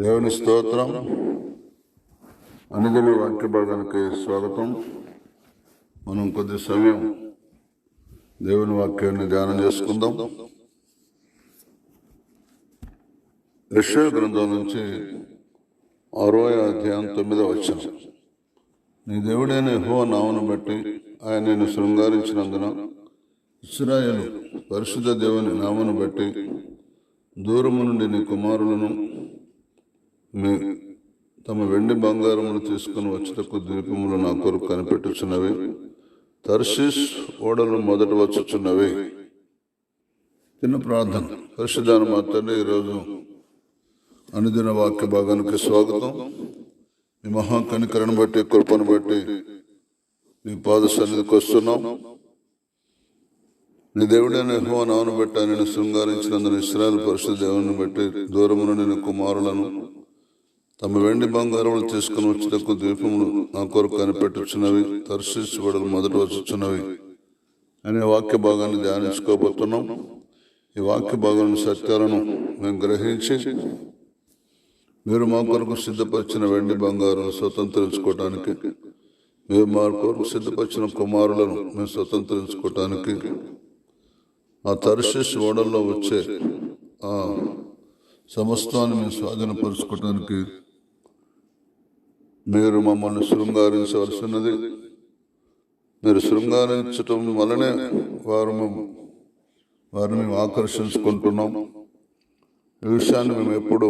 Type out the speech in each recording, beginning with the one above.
దేవుని స్తోత్రం. అనుదిన వాక్య భాగానికి స్వాగతం. మనం కొద్ది సమయం దేవుని వాక్యాన్ని ధ్యానం చేసుకుందాం. యెషయా గ్రంథం నుంచి 6వ అధ్యాయం 9వ వచనం. నీ దేవుడైన యెహోవా నామమును బట్టి ఆయన నిన్ను శృంగారించినందున, ఇశ్రాయేలు పరిశుద్ధ దేవుని నామమును బట్టి దూరము నుండి నీ కుమారులను తమ వెండి బంగారములు తీసుకుని వచ్చుటకు ద్వీపములు నా కొరకు కనిపెట్టుచున్నవి. తర్షీష్ ఓడలు మొదట వచ్చుచున్నవి. చిన్న ప్రార్థన. పరిశుద్ధాన మా తండ్రి, ఈరోజు అనుదిన వాక్య భాగానికి స్వాగతం. మీ మహాకనికరను బట్టి, కృపను బట్టి మీ పాద సన్నిధికి వస్తున్నాం. నీ దేవుడైన యెహోవా నామమును బట్టి ఆయనను శృంగారించినందున, ఇశ్రాయేలు పరిశుద్ధ దేవుని బట్టి దూరము నుండి నీ కుమారులను తమ వెండి బంగారములు తీసుకుని వచ్చుటకు ద్వీపములు నా కొరకు కనిపెట్టుచున్నవి. తర్షీష్ ఓడలు మొదట వచ్చుచున్నవి అనే వాక్య భాగాన్ని ధ్యానించుకోబోతున్నాం. ఈ వాక్య భాగాన్ని సత్యాలను మేము గ్రహించి మీరు మా కొరకు సిద్ధపరిచిన వెండి బంగారాలను స్వతంత్రించుకోవటానికి, మీరు మా కొరకు సిద్ధపరిచిన కుమారులను మేము స్వతంత్రించుకోవటానికి, ఆ తర్షీష్ ఓడల్లో వచ్చే ఆ సమస్తాన్ని మేము స్వాధీనపరుచుకోవటానికి మీరు మమ్మల్ని శృంగారించవలసి ఉన్నది. మీరు శృంగారించటం వలనే వారిని మేము ఆకర్షించుకుంటున్నాం. ఈ విషయాన్ని మేము ఎప్పుడూ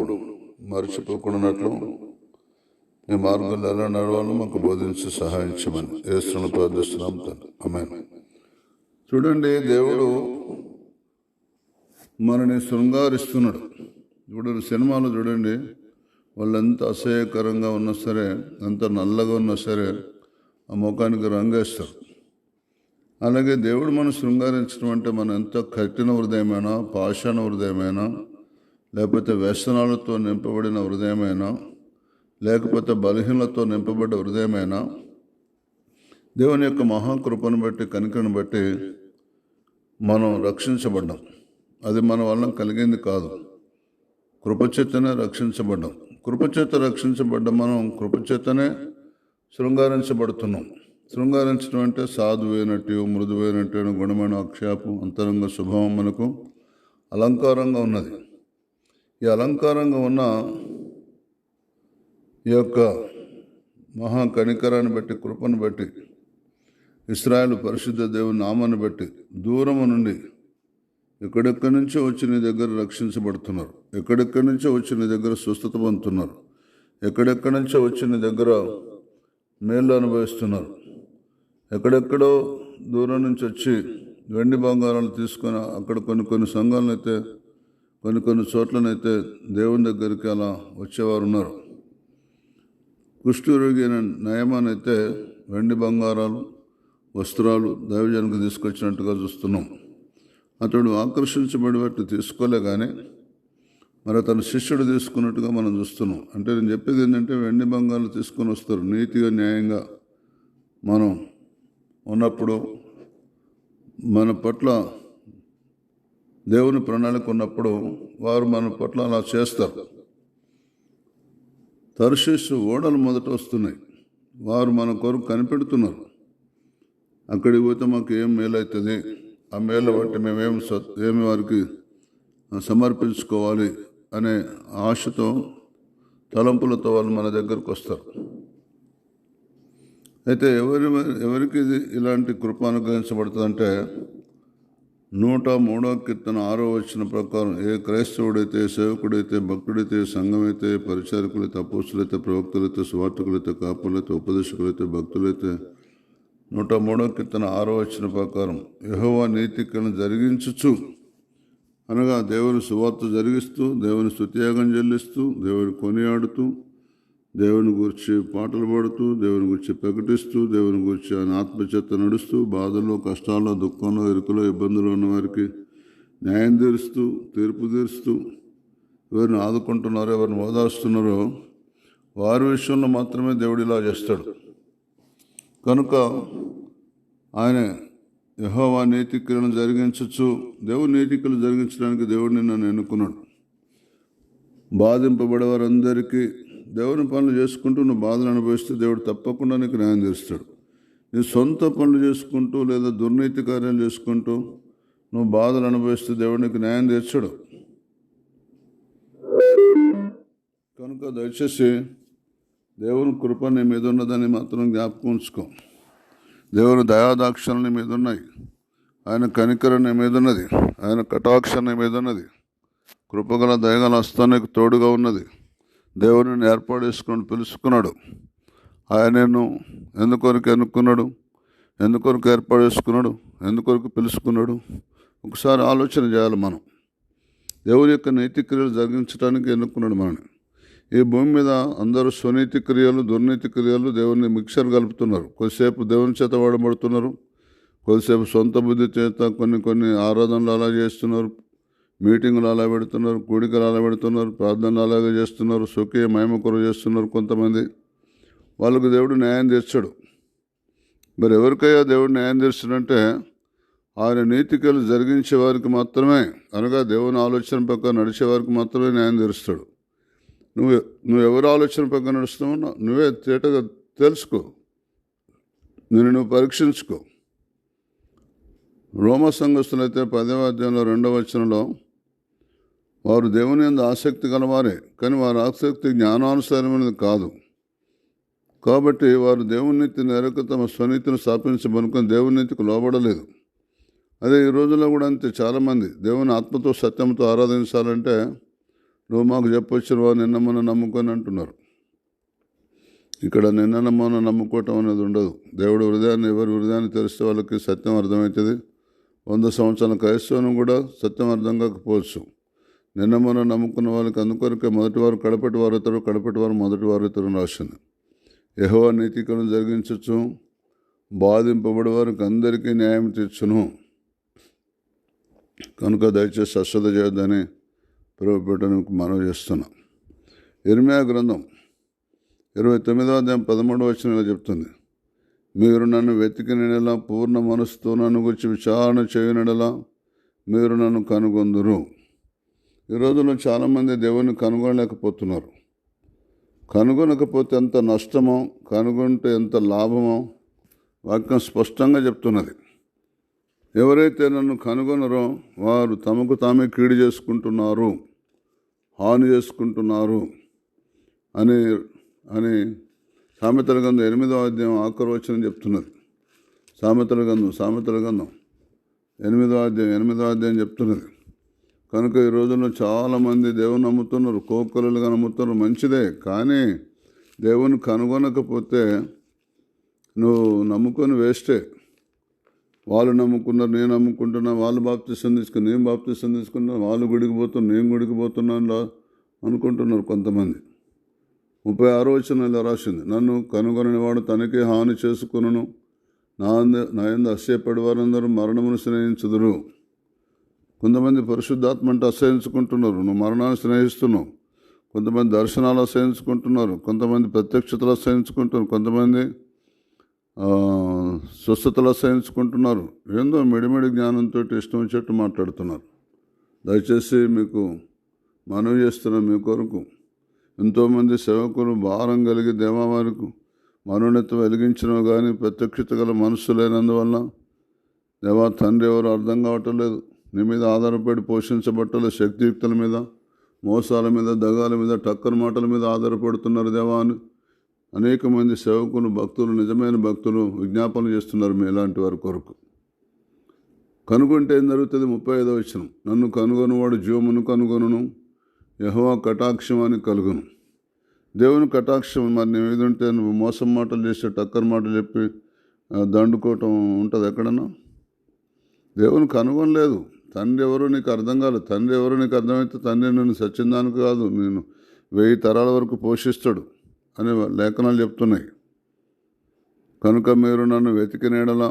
మర్చిపోకున్నట్లు మీ మార్గంలో ఎలా నడవాలో మాకు బోధించి సహాయించమని యేసును ప్రార్థిస్తున్నాం తండ్రి. ఆమేన్. చూడండి, దేవుడు మనని శృంగారిస్తున్నాడు. ఇప్పుడు సినిమాలో చూడండి, వాళ్ళు ఎంత అసహ్యకరంగా ఉన్నా సరే, ఎంత నల్లగా ఉన్నా సరే ఆ ముఖానికి రంగేస్తారు. అలాగే దేవుడు మనం శృంగారించడం అంటే మనం ఎంత కఠిన హృదయమైనా, పాషాణ హృదయమైనా, లేకపోతే వ్యసనాలతో నింపబడిన హృదయమైనా, లేకపోతే బలహీనలతో నింపబడ్డ హృదయమైనా, దేవుని యొక్క మహాకృపను బట్టి, కనికను బట్టి మనం రక్షించబడ్డాం. అది మన వల్ల కలిగింది కాదు. కృపచేతనే రక్షించబడ్డాం. కృపచేత రక్షించబడ్డ మనం కృపచేతనే శృంగారించబడుతున్నాం. శృంగారించడం అంటే సాధువైనట్టు, మృదువైనట్టు గుణమైన అక్షాపు అంతరంగ స్వభావం మనకు అలంకారంగా ఉన్నది. ఈ అలంకారంగా ఉన్న ఈ యొక్క మహా కనికరాన్ని బట్టి, కృపను బట్టి, ఇశ్రాయేలు పరిశుద్ధ దేవుని నామాన్ని బట్టి దూరము నుండి ఎక్కడెక్కడి నుంచో వచ్చి నీ దగ్గర రక్షించబడుతున్నారు. ఎక్కడెక్కడి నుంచో వచ్చి నీ దగ్గర స్వస్థత పొందుతున్నారు. ఎక్కడెక్కడి నుంచో వచ్చి నీ దగ్గర మేళ్ళు అనుభవిస్తున్నారు. ఎక్కడెక్కడో దూరం నుంచి వచ్చి వెండి బంగారాలు తీసుకొని అక్కడ కొన్ని సంఘాలనైతే, కొన్ని చోట్లనైతే దేవుని దగ్గరికి అలా వచ్చేవారు ఉన్నారు. కుష్ఠరోగి అయిన నయమానైతే వెండి బంగారాలు, వస్త్రాలు దైవజనునికి తీసుకొచ్చినట్టుగా చూస్తున్నాం. అతడు ఆకర్షించబడి బట్టి తీసుకోలే కానీ మరి తన శిష్యుడు తీసుకున్నట్టుగా మనం చూస్తున్నాం. అంటే నేను చెప్పేది ఏంటంటే, వెండి బంగారాలు తీసుకొని వస్తారు. నీతిగా, న్యాయంగా మనం ఉన్నప్పుడు, మన పట్ల దేవుని ప్రణాళిక ఉన్నప్పుడు వారు మన పట్ల అలా చేస్తారు. తర్షీషు ఓడలు మొదట వస్తున్నాయి. వారు మన కొరకు కనిపెడుతున్నారు. అక్కడికి పోతే మాకు ఏం మేలవుతుంది, ఆ మేలు బట్టి ఏమి వారికి సమర్పించుకోవాలి అనే ఆశతో, తలంపులతో వాళ్ళు మన దగ్గరకు వస్తారు. అయితే ఎవరికి ఇలాంటి కృప అనుగ్రహించబడుతుందంటే, 103వ కీర్తన 6వ వచనం ప్రకారం, ఏ క్రైస్తవుడైతే, సేవకుడైతే, భక్తుడైతే, సంఘమైతే, పరిచారకులైతే, అపోస్తులైతే, ప్రవక్తలైతే, సువార్తికులైతే, కాపులైతే, ఉపదేశకులైతే, భక్తులైతే, 103వ కీర్తన 6వ వచనం ప్రకారం యెహోవా నీతికలను జరిగించుచు, అనగా దేవుని సువార్త జరిగిస్తూ, దేవుని స్తుతియాగం చెల్లిస్తూ, దేవుని కొనియాడుతూ, దేవుని గురించి పాటలు పాడుతూ, దేవుని గురించి ప్రకటిస్తూ, దేవుని గురించి ఆయన ఆత్మచేత నడుస్తూ, బాధల్లో, కష్టాల్లో, దుఃఖంలో, ఇరుకులో, ఇబ్బందులు ఉన్న వారికి న్యాయం తీర్పు తీరుస్తూ, ఎవరిని ఆదుకుంటున్నారో, ఎవరిని ఓదార్స్తున్నారో వారి విషయంలో మాత్రమే దేవుడు ఇలా చేస్తాడు. కనుక ఆయన యెహోవా నీతిక్రియలను జరిగించచ్చు. దేవుని నీతిక్రియలు జరిగించడానికి దేవుడిని నన్ను ఎన్నుకున్నాడు. బాధింపబడే వారందరికీ దేవుని పనులు చేసుకుంటూ నువ్వు బాధలు అనుభవిస్తే దేవుడు తప్పకుండా నీకు న్యాయం చేస్తాడు. నీ సొంత పనులు చేసుకుంటూ లేదా దుర్నీతి కార్యాలు చేసుకుంటూ నువ్వు బాధలు అనుభవిస్తే దేవుడు నీకు న్యాయం తీర్చడు. కనుక దయచేసి దేవుని కృప నీ మీద ఉన్నదని మాత్రం జ్ఞాపకం ఉంచుకో. దేవుని దయాదాక్షలు నీ మీద ఉన్నాయి. ఆయన కనికరం నీ మీద ఉన్నది. ఆయన కటాక్షం నీ మీద ఉన్నది. కృపగల దయగల హస్తానికి తోడుగా ఉన్నది. దేవుని ఏర్పాటు చేసుకొని పిలుచుకున్నాడు. ఆయనను ఎందుకొరకు ఎన్నుకున్నాడు, ఎందుకొరకు ఏర్పాటు చేసుకున్నాడు, ఎందుకొరకు పిలుచుకున్నాడు? ఒకసారి ఆలోచన చేయాలి. మనం దేవుని యొక్క నీతి క్రియలు జరిగించడానికి ఎన్నుకున్నాడు మనని. ఈ భూమి మీద అందరూ స్వనీతి క్రియలు, దుర్నీతి క్రియలు దేవుని మిక్సర్ కలుపుతున్నారు. కొద్దిసేపు దేవుని చేత వాడబడుతున్నారు, కొద్దిసేపు సొంత బుద్ధి చేత కొన్ని ఆరాధనలు అలా చేస్తున్నారు, మీటింగులు అలా పెడుతున్నారు, కూడికలు అలా పెడుతున్నారు, ప్రార్థనలు అలాగే చేస్తున్నారు, స్వకీయ మహిమ కొరకు చేస్తున్నారు. కొంతమంది వాళ్ళకు దేవుడు న్యాయం తీర్చాడు. మరి ఎవరికయ్యా దేవుడు న్యాయం తీర్చాడంటే ఆయన నీతికలు జరిగించే వారికి మాత్రమే, అనగా దేవుని ఆలోచన ప్రకారం నడిచే వారికి మాత్రమే న్యాయం తీరుస్తాడు. నువ్వు ఎవరి ఆలోచన ప్రకారం నడుస్తున్నావు నువ్వే తేటగా తెలుసుకో, నువ్వు పరీక్షించుకో. రోమ సంఘస్థులైతే 10వ అధ్యాయంలో 2వ వచనంలో వారు దేవుని యందు ఆసక్తి గలవారే, కానీ వారి ఆసక్తి జ్ఞానానుసారమైనది కాదు. కాబట్టి వారు దేవుని నీతిని ఎరక తమ స్వనీతిని స్థాపించబనుకొని దేవుని నీతికి లోబడలేదు. అదే ఈ రోజుల్లో కూడా అంతే. చాలామంది దేవుని ఆత్మతో సత్యంతో ఆరాధించాలంటే నువ్వు మాకు చెప్పొచ్చిన వారు నిన్న మొన్న నమ్ముకొని అంటున్నారు. ఇక్కడ నిన్న మొన్న నమ్ముకోవటం అనేది ఉండదు. దేవుడు హృదయాన్ని, ఎవరి హృదయాన్ని తెలిస్తే వాళ్ళకి సత్యం అర్థమవుతుంది. 100 సంవత్సరాల క్రైస్తవం కూడా సత్యం అర్థం కాకపోవచ్చు. నిన్న మొన్న నమ్ముకున్న వాళ్ళకి అందుకొరకే మొదటివారు కడపటి వారు ఇతరు, కడపటి వారు మొదటి వారు ఇతరు రాసింది. యెహోవా నీతికలను జరిగించచ్చు, బాధింపబడి వారికి అందరికీ న్యాయం తీర్చును. కనుక దయచేసి అశ్రద్ధ చేయొద్దని ప్రభుపేటకు మనవి చేస్తున్నా. ఇర్మీయా గ్రంథం 29వ అధ్యాయం 13వ వచనంలో చెప్తుంది, మీరు నన్ను వెతికినలా పూర్ణ మనసుతో నన్ను గురించి విచారణ చేయనడలా మీరు నన్ను కనుగొందురు. ఈ రోజుల్లో చాలామంది దేవుని కనుగొనలేకపోతున్నారు. కనుగొనకపోతే ఎంత నష్టమో, కనుగొంటే ఎంత లాభమో వాక్యం స్పష్టంగా చెప్తున్నది. ఎవరైతే నన్ను కనుగొనరో వారు తమకు తామే కీడు చేసుకుంటున్నారు, హాని చేసుకుంటున్నారు అని అని సామెతల గ్రంథం 8వ అధ్యాయం ఆఖరి వచనం చెప్తున్నది. సామెతల గ్రంథం 8వ అధ్యాయం చెప్తున్నది. కనుక ఈ రోజుల్లో చాలామంది దేవుని నమ్ముతున్నారు, కోకొలలుగా నమ్ముతున్నారు. మంచిదే, కానీ దేవుని కనుగొనకపోతే నువ్వు నమ్ముకొని వేస్టే. వాళ్ళు నమ్ముకున్నారు, నేను నమ్ముకుంటున్నా, వాళ్ళు బాప్తిసం తీసుకుని నేను బాప్తిసం తీసుకున్నాను, వాళ్ళు గుడికి పోతున్నా నేను గుడికి పోతున్నాను అనుకుంటున్నారు కొంతమంది. 36వ వచనం ఇలా రాసింది, నన్ను కనుగొనని వాడు తనకే హాని చేసుకును, నా యందు అసహ్యపడి వారందరూ మరణమును స్నేహించుదురు. కొంతమంది పరిశుద్ధాత్మ అంటే అసహించుకుంటున్నారు, నువ్వు మరణాన్ని స్నేహిస్తున్నావు. కొంతమంది దర్శనాలు అసహించుకుంటున్నారు, కొంతమంది ప్రత్యక్షతలు అసహించుకుంటున్నారు, కొంతమంది స్వస్థతలు అసహించుకుంటున్నారు. ఏందో మిడిమిడి జ్ఞానంతో ఇష్టం వచ్చేట్టు మాట్లాడుతున్నారు. దయచేసి మీకు మనవి చేస్తున్నాం, మీ కొరకు ఎంతోమంది సేవకులు భారం కలిగి దేవావారికి మనోన్నత వెలిగించినవి కానీ ప్రత్యక్షత గల మనస్సు లేనందువల్ల దేవా తండ్రి ఎవరు అర్థం కావటం లేదు. నీ మీద ఆధారపడి పోషించబట్టలేదు. శక్తియుక్తుల మీద, మోసాల మీద, దగాల మీద, టక్కర్ మాటల మీద ఆధారపడుతున్నారు దేవా అని అనేక మంది సేవకులు, భక్తులు, నిజమైన భక్తులు విజ్ఞాపన చేస్తున్నారు మీ ఇలాంటి వారి కొరకు. కనుగొంటే ఏం జరుగుతుంది? 35వ వచనం, నన్ను కనుగొనువాడు జీవమును కనుగొనును, యెహోవా కటాక్షం అని కలుగును. దేవుని కటాక్షం మరి నీ మీద ఉంటే నువ్వు మోసం మాటలు చేస్తే, టక్కర్ మాటలు చెప్పి దండుకోవటం ఉంటుంది ఎక్కడన్నా? దేవుని కనుగొనలేదు. తండ్రి ఎవరో నీకు అర్థం కాలేదు. తండ్రి ఎవరో నీకు అర్థమైతే తండ్రి నేను సచ్చిందానికి కాదు, నేను 1000 తరాల వరకు పోషిస్తాడు అనే లేఖనాలు చెప్తున్నాయి. కనుక మీరు నన్ను వెతికినేడలా,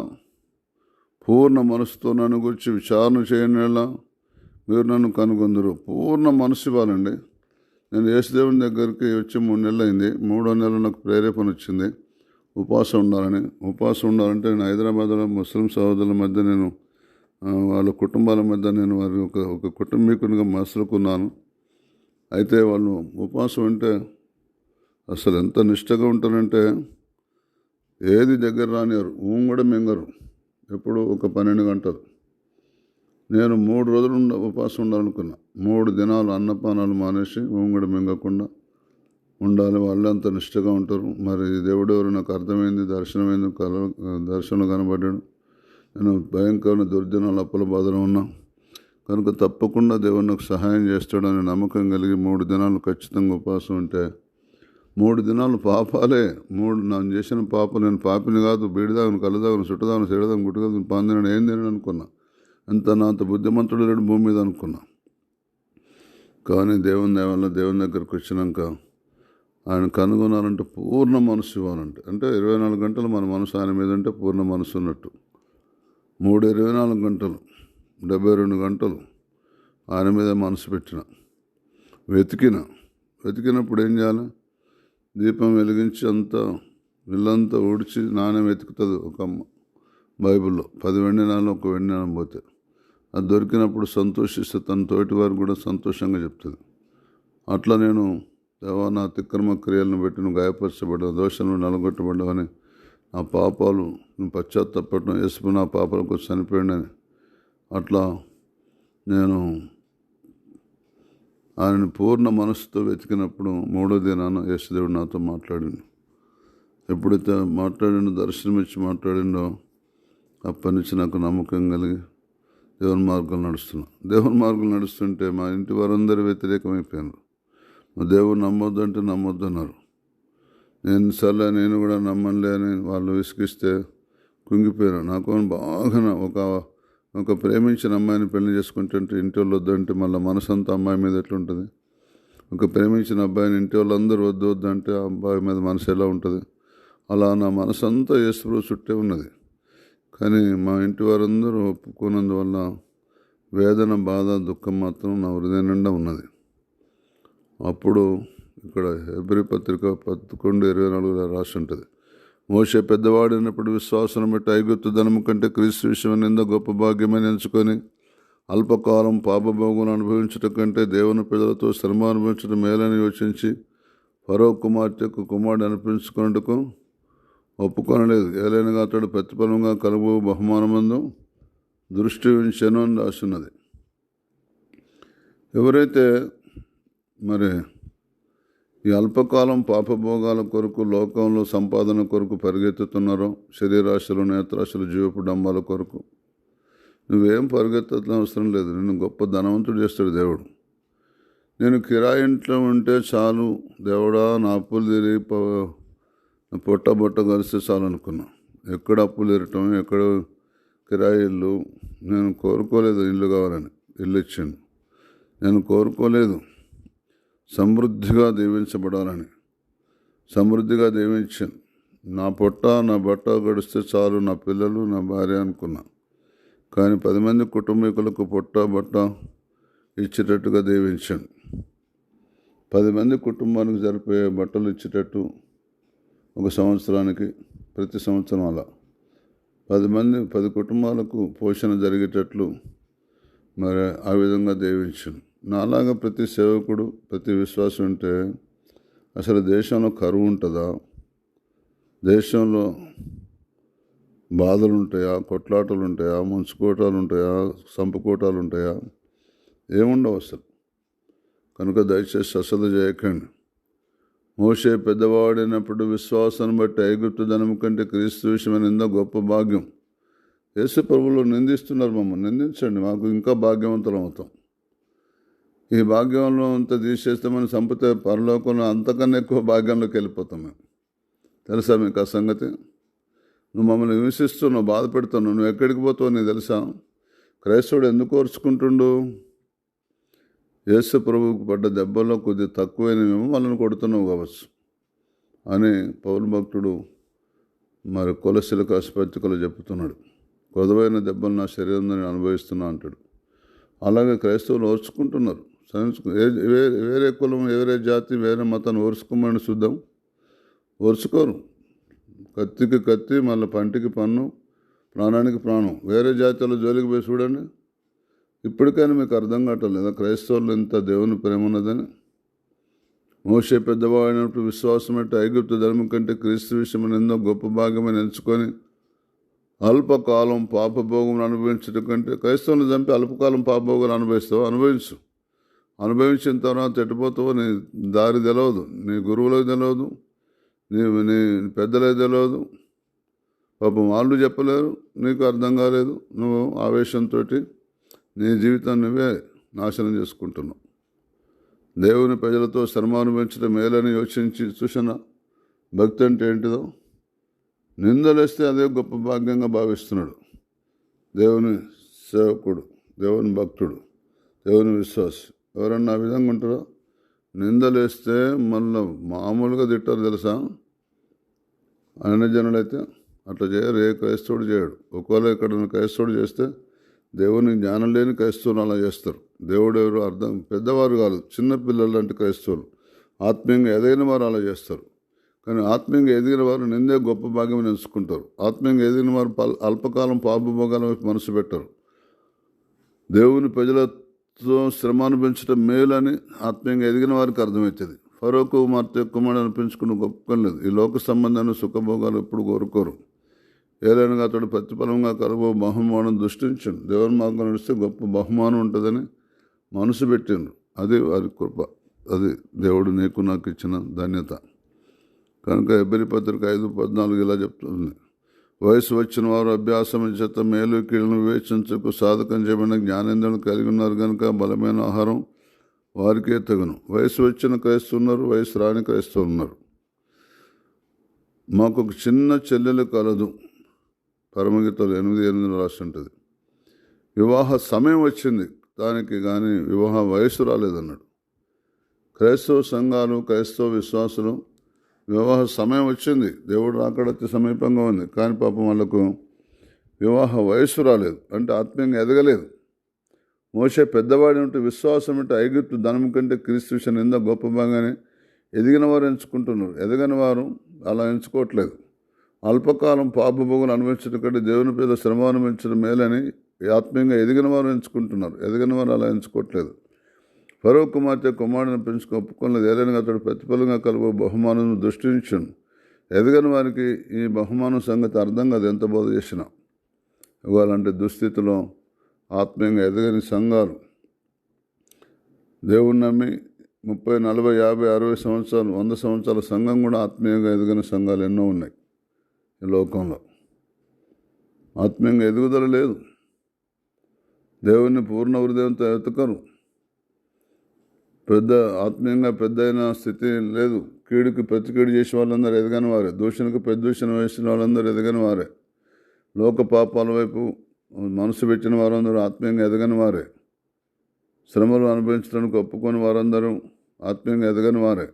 పూర్ణ మనసుతో నన్ను గురించి విచారణ చేయనేలా మీరు నన్ను కనుగొందరు. పూర్ణ మనసు ఇవ్వాలండి. నేను యేసుదేవుని దగ్గరికి వచ్చి 3 నెలలు అయింది. 3వ నెల నాకు ప్రేరేపణ వచ్చింది ఉపవాసం ఉండాలని. ఉపవాసం ఉండాలంటే నేను హైదరాబాద్లో ముస్లిం సహోదరుల మధ్య, నేను వాళ్ళ కుటుంబాల మధ్య నేను వారి ఒక కుటుంబీకునిగా మసలుకున్నాను. అయితే వాళ్ళు ఉపవాసం ఉంటే అసలు ఎంత నిష్టగా ఉంటారంటే ఏది దగ్గర రానివారు, కూడా మింగరు. ఎప్పుడు ఒక 12 గంటలు. నేను 3 రోజులు ఉపవాసం ఉండాలనుకున్నా. 3 దినాలు అన్నపానాలు మానేసి కూడా మింగకుండా ఉండాలి. వాళ్ళు అంత నిష్టగా ఉంటారు. మరి దేవుడు ఎవరు నాకు అర్థమైంది. దర్శనం కనబడ్డాడు. నేను భయంకరమైన దుర్దినాలు అప్పుల బాధలో ఉన్నా కనుక తప్పకుండా దేవుడు నాకు సహాయం చేస్తాడని నమ్మకం కలిగి 3 దినాలు ఖచ్చితంగా ఉపవాసం ఉంటే 3 దినాలు పాపాలే. నేను చేసిన పాపం, నేను పాపిని కాదు, బీడిదాగను, కళ్ళదాగను, చుట్టదాగను, చెడదాగను, గుట్టుదాగను, పందినాడు, ఏం తినడు అనుకున్నా. నా అంత బుద్ధిమంతుడు లేడు భూమి మీద అనుకున్నా. కానీ దేవుని దగ్గరికి వచ్చినాక ఆయన కనుగొనాలంటే పూర్ణ మనసు ఇవ్వాలంటే, అంటే 24 గంటలు మన మనసు ఆయన మీద ఉంటే పూర్ణ మనసు ఉన్నట్టు. 24 గంటలు 72 గంటలు ఆయన మీద మనసు పెట్టిన, వెతికినప్పుడు ఏం చేయాలి? దీపం వెలిగించి ఇల్లంతా ఊడ్చి నాణ్యం వెతుకుతుంది ఒక అమ్మ బైబిల్లో. 10 వెండి నాణాలు, 1 వెండి నాణం పోతే అది దొరికినప్పుడు సంతోషిస్తే తన తోటి వారు కూడా సంతోషంగా చెప్తుంది. అట్లా నేను దేవా, నా తిక్రమ క్రియలను బట్టి నువ్వు గాయపరచబడ్డావు, దోషాలను నలగొట్టబడ్డావని, నా పాపాలు నువ్వు పశ్చాత్తాపడడం, యేసు నా పాపాలకు చనిపోయాడని అట్లా నేను ఆయనను పూర్ణ మనసుతో వెతికినప్పుడు 3వ దినాన యేసుదేవుడు నాతో మాట్లాడిండు. ఎప్పుడైతే దర్శనం ఇచ్చి మాట్లాడిండో అప్పటి నుంచి నాకు నమ్మకం కలిగి దేవుని మార్గం నడుస్తుంటే మా ఇంటి వారందరూ వ్యతిరేకమైపోయారు. దేవుడు నమ్మొద్దు అంటే నమ్మొద్దు అన్నారు. నేను కూడా నమ్మలే అని వాళ్ళు విసిగిస్తే కుంగిపోయాను. నాకు బాగా ఒక ప్రేమించిన అమ్మాయిని పెళ్లి చేసుకుంటుంటే ఇంటి వాళ్ళు వద్దంటే మళ్ళీ మనసంతా అమ్మాయి మీద ఎట్లుంటుంది? ఒక ప్రేమించిన అబ్బాయిని ఇంటి వాళ్ళందరూ వద్దు అంటే ఆ అబ్బాయి మీద మనసు ఎలా ఉంటుంది? అలా నా మనసంతా యేసు చుట్టే ఉన్నది. కానీ మా ఇంటి వారందరూ ఒప్పుకున్నందువల్ల వేదన, బాధ, దుఃఖం మాత్రం నా హృదయం నిండా ఉన్నది. అప్పుడు ఇక్కడ హెబ్రీ పత్రిక 11:24 రాసి ఉంటుంది. మోషే పెద్దవాడినప్పుడు విశ్వాసం బట్టి ఐగుప్తు ధనము కంటే క్రీస్తు విషయం నింద గొప్ప భాగ్యమని ఎంచుకొని అల్పకాలం పాపభోగులు అనుభవించటం కంటే దేవుని ప్రజలతో శ్రమ అనుభవించడం మేలని యోచించి ఫరో కుమార్తెకు కుమారుడు అనిపించుకున్నట్టుకు ఒప్పుకొనలేదు. ఏలైనగా అతడు ప్రతిఫలంగా కలుగు బహుమానమందు దృష్టి ఉంచెను అని రాస్తున్నది. ఎవరైతే మరి ఈ అల్పకాలం పాపభోగాల కొరకు, లోకంలో సంపాదన కొరకు పరిగెత్తుతున్నారో, శరీరాశలు, నేత్రాశలు, జీవపు డంబాల కొరకు, నువ్వేం పరిగెత్తడం అవసరం లేదు. నిన్ను గొప్ప ధనవంతుడు చేస్తాడు దేవుడు. నేను కిరాయి ఇంట్లో ఉంటే చాలు దేవుడా, నా అప్పులు తిరిగి పొట్ట కలిస్తే చాలు అనుకున్నా. ఎక్కడ అప్పులు తిరగటం, ఎక్కడ కిరాయి ఇల్లు. నేను కోరుకోలేదు ఇల్లు కావాలని, ఇల్లు ఇచ్చిండు. నేను కోరుకోలేదు సమృద్ధిగా దీవించబడాలని, సమృద్ధిగా దీవించాను. నా బట్ట గడిస్తే చాలు, నా పిల్లలు, నా భార్య అనుకున్నా. కానీ 10 మంది కుటుంబీకులకు బట్ట ఇచ్చేటట్టుగా దీవించాను. 10 మంది కుటుంబానికి సరిపోయే బట్టలు ఇచ్చేటట్టు ఒక సంవత్సరానికి, ప్రతి సంవత్సరం అలా 10 కుటుంబాలకు పోషణ జరిగేటట్లు మరి ఆ విధంగా దీవించాను. నాలాగా ప్రతి సేవకుడు, ప్రతి విశ్వాసం ఉంటే అసలు దేశంలో కరువు ఉంటుందా? దేశంలో బాధలు ఉంటాయా? కొట్లాటలు ఉంటాయా? ముంచుకోటాలు ఉంటాయా? సంపుకోటాలు ఉంటాయా? ఏముండవు అసలు. కనుక దయచేసి అసలు చేయకండి. మోషే పెద్దవాడైనప్పుడు విశ్వాసాన్ని బట్టి ఐగుప్తు ధనము కంటే క్రీస్తు విషయమైన ఎంతో గొప్ప భాగ్యం. యేసు ప్రభువులు నిందిస్తున్నారు మమ్మల్ని. నిందించండి, మాకు ఇంకా భాగ్యవంతులం అవుతాం. ఈ భాగ్యంలో అంతా తీసేస్తే మనం సంపద పరలోకంలో అంతకన్నా ఎక్కువ భాగ్యంలోకి వెళ్ళిపోతాం మేము. తెలుసా మీకు ఆ సంగతి? నువ్వు మమ్మల్ని హింసిస్తున్నావు, బాధ పెడుతున్నావు, నువ్వు ఎక్కడికి పోతావు నీకు తెలుసా? క్రైస్తవుడు ఎందుకు ఓర్చుకుంటుండు? యేసు ప్రభువుకు పడ్డ దెబ్బల్లో కొద్దిగా తక్కువైనవేమో వాళ్ళని కొడుతున్నావు కావచ్చు అని పౌలు భక్తుడు మరి కొలసిలకు ఆసుపత్రికలో చెప్తున్నాడు. కొదవైన దెబ్బలు నా శరీరం నేను అనుభవిస్తున్నా అంటాడు. అలాగే క్రైస్తవులు ఓర్చుకుంటున్నారు. వేరే కులం, వేరే జాతి, వేరే మతాన్ని ఓర్చుకోమని చూద్దాం. ఓర్చుకోరు. కత్తికి కత్తి, మళ్ళీ పంటికి పన్ను, ప్రాణానికి ప్రాణం. వేరే జాతుల జోలికి పోయి చూడండి. ఇప్పటికైనా మీకు అర్థం కావట్లేదా క్రైస్తవులు ఎంత దేవుని ప్రేమ ఉన్నదని? మోషే పెద్దవాడినప్పుడు విశ్వాసం అంటే ఐగుప్తు ధర్మం కంటే క్రీస్తు విషయమైన ఎంతో గొప్ప భాగ్యమని ఎంచుకొని అల్పకాలం పాపభోగం అనుభవించడం కంటే క్రైస్తవుని చంపి అల్పకాలం పాపభోగాలు అనుభవిస్తావు, అనుభవించిన తర్వాత ఎట్టుపోతావో నీ దారి తెలియదు, నీ గురువులకు తెలియదు, నీ పెద్దలకు తెలియదు. పాపం వాళ్ళు చెప్పలేరు, నీకు అర్థం కాలేదు. నువ్వు ఆవేశంతో నీ జీవితాన్ని నువ్వే నాశనం చేసుకుంటున్నావు. దేవుని ప్రజలతో శ్రమ అనుభవించడం మేలని యోచించి చూసిన భక్తి అంటే ఏంటిదో నిందలేస్తే అదే గొప్ప భాగ్యంగా భావిస్తున్నాడు. దేవుని సేవకుడు, దేవుని భక్తుడు, దేవుని విశ్వాసి ఎవరన్నా ఆ విధంగా ఉంటారో? నిందలేస్తే మళ్ళీ మామూలుగా తిట్టారు తెలుసా. అన్యజనులైతే అట్లా చేయరు, ఏ క్రైస్తవుడు చేయడు. ఒకవేళ ఇక్కడ క్రైస్తవుడు చేస్తే దేవుని జ్ఞానం లేని క్రైస్తవులు అలా చేస్తారు. దేవుడు ఎవరు అర్థం పెద్దవారు కాదు, చిన్నపిల్లలు లాంటి క్రైస్తవులు, ఆత్మీయంగా ఎదగిన వారు అలా చేస్తారు. కానీ ఆత్మీయంగా ఎదిగిన వారు నిందే గొప్ప భాగ్యం ఎంచుకుంటారు. ఆత్మీయంగా ఎదిగిన వారు అల్పకాలం పాపభోగాల వైపు మనసు పెట్టరు. దేవుని ప్రజలతో శ్రమ అనిపించడం మేలు అని ఆత్మీయంగా ఎదిగిన వారికి అర్థమవుతుంది. ఫరోకు కుమార్తె కుమారుడు అనిపించుకున్న గొప్ప లేదు. ఈ లోక సంబంధాన్ని సుఖభోగాలు ఎప్పుడు కోరుకోరు. ఏలైనగా అతడు ప్రతిఫలంగా కలుగు బహుమానం దృష్టించండు. దేవుని మార్గం నడిస్తే గొప్ప బహుమానం ఉంటుందని మనసు పెట్టిండు. అది కృప, అది దేవుడు నీకు నాకు ఇచ్చిన ధన్యత. కనుక హెబ్రీ పత్రిక 5:14 ఇలా చెప్తుంది, వయసు వచ్చిన వారు అభ్యాసం చేత మేలు కీళ్ళను వివేచించకు సాధకం చేయబడిన జ్ఞానేంద్రులను కలిగి ఉన్నారు కనుక బలమైన ఆహారం వారికే తగును. వయసు వచ్చిన క్రైస్తవున్నారు, వయసు రాని క్రైస్తవులు ఉన్నారు. మాకు ఒక చిన్న చెల్లెలు కలదు, పరమగీతాలు 8:8 రాసి ఉంటుంది. వివాహ సమయం వచ్చింది దానికి, కానీ వివాహ వయసు రాలేదన్నాడు. క్రైస్తవ సంఘాలు, క్రైస్తవ విశ్వాసులు వివాహ సమయం వచ్చింది, దేవుడు రాకడతి సమీపంగా ఉంది, కానీ పాపం వాళ్ళకు వివాహ వయసు రాలేదు, అంటే ఆత్మీయంగా ఎదగలేదు. మోషే పెద్దవాడి ఉంటే విశ్వాసం అంటే ఐగుప్తు ధనం కంటే క్రీస్తు విషయం ఎంతో గొప్ప భాగాన్ని ఎదిగిన వారు ఎంచుకుంటున్నారు. ఎదగని వారు అలా ఎంచుకోవట్లేదు. అల్పకాలం పాపభోగులు అనుభవించడం కంటే దేవుని పేద శ్రమ అనుభవించడం మేలని ఆత్మీయంగా ఎదిగిన వారు ఎంచుకుంటున్నారు. ఎదిగిన వారు అలా ఎంచుకోవట్లేదు. ఫరో కుమార్తె కుమారుడిని పెంచుకు ఒప్పుకోలేదు. ఏదైనా అతడు ప్రతిఫలంగా కలుగు బహుమానం దృష్టించను. ఎదగని వారికి ఈ బహుమానం సంగతి అర్థం కాదు, ఎంత బోధ చేసినా. ఇవ్వాలంటే దుస్థితిలో ఆత్మీయంగా ఎదగని సంఘాలు, దేవుణ్ణి నమ్మి 30, 40, 50, 60 సంవత్సరాలు, 100 సంవత్సరాల సంఘం కూడా ఆత్మీయంగా ఎదగని సంఘాలు ఎన్నో ఉన్నాయి ఈ లోకంలో. ఆత్మీయంగా ఎదుగుదల లేదు. దేవుణ్ణి పూర్ణ హృదయంతో ఎతకరు. ఆత్మీయంగా పెద్దయిన స్థితి లేదు. కీడుకి ప్రతి కీడు చేసే వాళ్ళందరూ ఎదగని వారే. దూషణకు ప్రదూషణ వేసిన వాళ్ళందరూ ఎదగని వారే. లోక పాపాల వైపు మనసు పెట్టిన వారందరూ ఆత్మీయంగా ఎదగని వారే. శ్రమలు అనుభవించడానికి ఒప్పుకొని వారందరూ ఆత్మీయంగా ఎదగని వారే.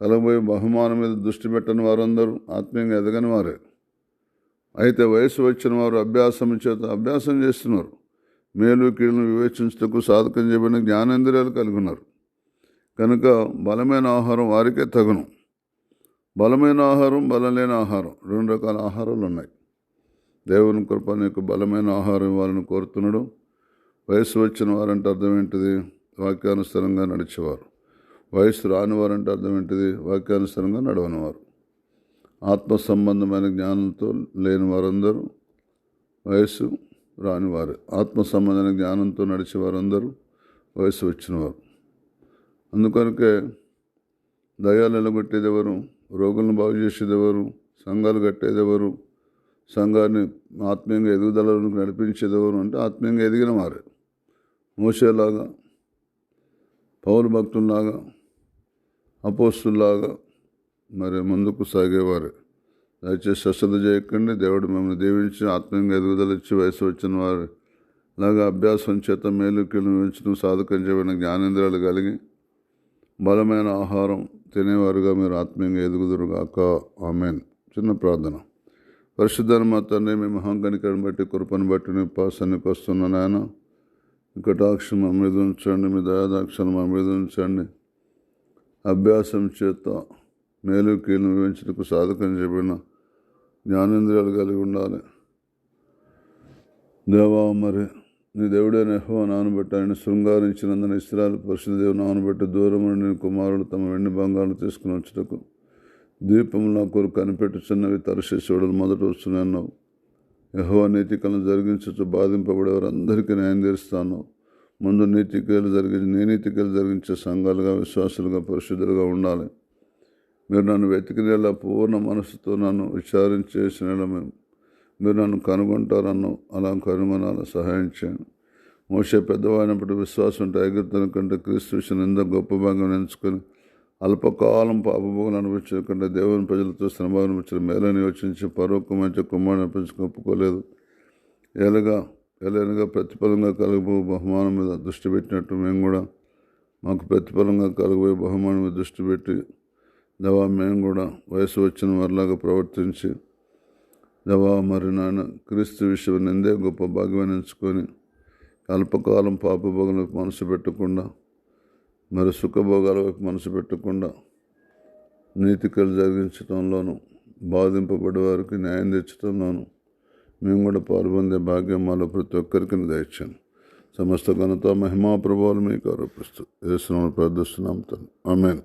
కలబోయే బహుమానం మీద దృష్టి పెట్టని వారందరూ ఆత్మీయంగా ఎదగని వారే. అయితే వయసు వచ్చిన వారు అభ్యాసం చేస్తున్నారు. మేలు కీళ్ళను వివేచించుటకు సాధకం చేయబడిన జ్ఞానేంద్రియాలు కలిగి ఉన్నారు కనుక బలమైన ఆహారం వారికే తగును. బలమైన ఆహారం, బలం లేని ఆహారం, 2 రకాల ఆహారాలు ఉన్నాయి. దేవుని కృప నీకు బలమైన ఆహారం ఇవ్వాలని కోరుతున్నాడు. వయసు వచ్చిన వారంటే అర్థం ఏంటిది? వాక్యానుసారంగా నడిచేవారు. వయసు రాని వారంటే అర్థం ఏంటిది? వాక్యానుసారంగా నడవనివారు. ఆత్మ సంబంధమైన జ్ఞానంతో లేని వారందరూ వయసు రానివారు. ఆత్మ సంబంధమైన జ్ఞానంతో నడిచేవారందరూ వయసు వచ్చినవారు. అందుకనికే దయ్యాలు నిలగొట్టేదెవరు? రోగులను బాగు చేసేదెవరు? సంఘాలు కట్టేదెవరు? సంఘాన్ని ఆత్మీయంగా ఎదుగుదలకు నడిపించేదెవరు అంటే ఆత్మీయంగా ఎదిగిన వారే. మోషేలాగా, పౌలు భక్తుల్లాగా, అపోస్తుల్లాగా మరి ముందుకు సాగేవారే. దయచేసి అశ్రద్ధ చేయకండి. దేవుడు మిమ్మల్ని దీవించి ఆత్మీయంగా ఎదుగుదల ఇచ్చి వయసు వచ్చిన వారు లాగా అభ్యాసం చేత మేలు కీళ్ళు వించడం సాధకం చేయబడిన జ్ఞానేంద్రియాలు కలిగి బలమైన ఆహారం తినేవారుగా మీరు ఆత్మీయంగా ఎదుగుదురుగాక. ఆమేన్. చిన్న ప్రార్థన. పరిశుద్ధన మా తండ్రి, మీ మహాంకనికరణ బట్టి కృపను బట్టి నీ పాసానికి వస్తున్న నాయన, కటాక్షం మా మీద ఉంచండి, మీ దయాదాక్షను మా మీద ఉంచండి. అభ్యాసం చేత మేలు కీళ్ళు వివరించడానికి సాధకం చేయబడిన జ్ఞానేంద్రియాలు కలిగి ఉండాలి. దేవా, మరి నీ దేవుడైన యెహోవా నామమును బట్టి ఆయన శృంగారించినందున ఇశ్రాయేలు పరిశుద్ధ దేవుని నామమును బట్టి దూరమున నీ కుమారులు తమ వెండి బంగారం తీసుకుని వచ్చుటకు ద్వీపములు నా కొరకు కనిపెట్టుచున్నవి తర్షీషు ఓడలు మొదట వస్తున్నావు. యెహోవా నీతికలను జరిగించచ్చు బాధింపబడేవారందరికీ న్యాయం తీరుస్తాను. ముందు నీతికేలు జరిగించే సంఘాలుగా విశ్వాసులుగా పరిశుద్ధులుగా ఉండాలి. మీరు నన్ను వెతికినేలా పూర్ణ మనసుతో నన్ను విచారించేసిన మీరు నన్ను కనుగొంటారన్ను అలా కనుగొనాలి. సహాయం చేయండి. మోషే పెద్దవాడినప్పుడు విశ్వాసం ఉంటే ఐగుప్తుల కంటే క్రీస్తు విషయం ఎంత గొప్ప భాగం ఎంచుకొని అల్పకాలం పాపభోగులు అనిపించిన కంటే దేవుని ప్రజలతో శ్రమ అనిపించిన మేలని యోచించి పరోక్షమైన కుమారుని అనిపించుకు ఒప్పుకోలేదు. ఏలైనగా ప్రతిఫలంగా కలగబోయే బహుమానం మీద దృష్టి పెట్టినట్టు మేము కూడా మాకు ప్రతిఫలంగా కలగబోయే బహుమానం మీద దృష్టి పెట్టి దేవా మేము కూడా వయసు వచ్చిన వారిలాగా ప్రవర్తించి దేవా మరి నాన్న క్రీస్తు విషయం నిందే గొప్ప భాగ్యం ఎంచుకొని అల్పకాలం పాపభోగుల వైపు మనసు పెట్టకుండా మరి సుఖభోగాల వైపు మనసు పెట్టకుండా నీతికలు జరిగించడంలోనూ బాధింపబడే వారికి న్యాయం తెచ్చడంలోనూ మేము కూడా పాల్పొందే భాగ్యం మాలో ప్రతి ఒక్కరికి దయచేయండి. సమస్త ఘనత మహిమా ప్రభావాలు మీకు ఆరోపిస్తూ యేసు నామమున ప్రార్థిస్తున్నాం తండ్రి. ఆమేన్.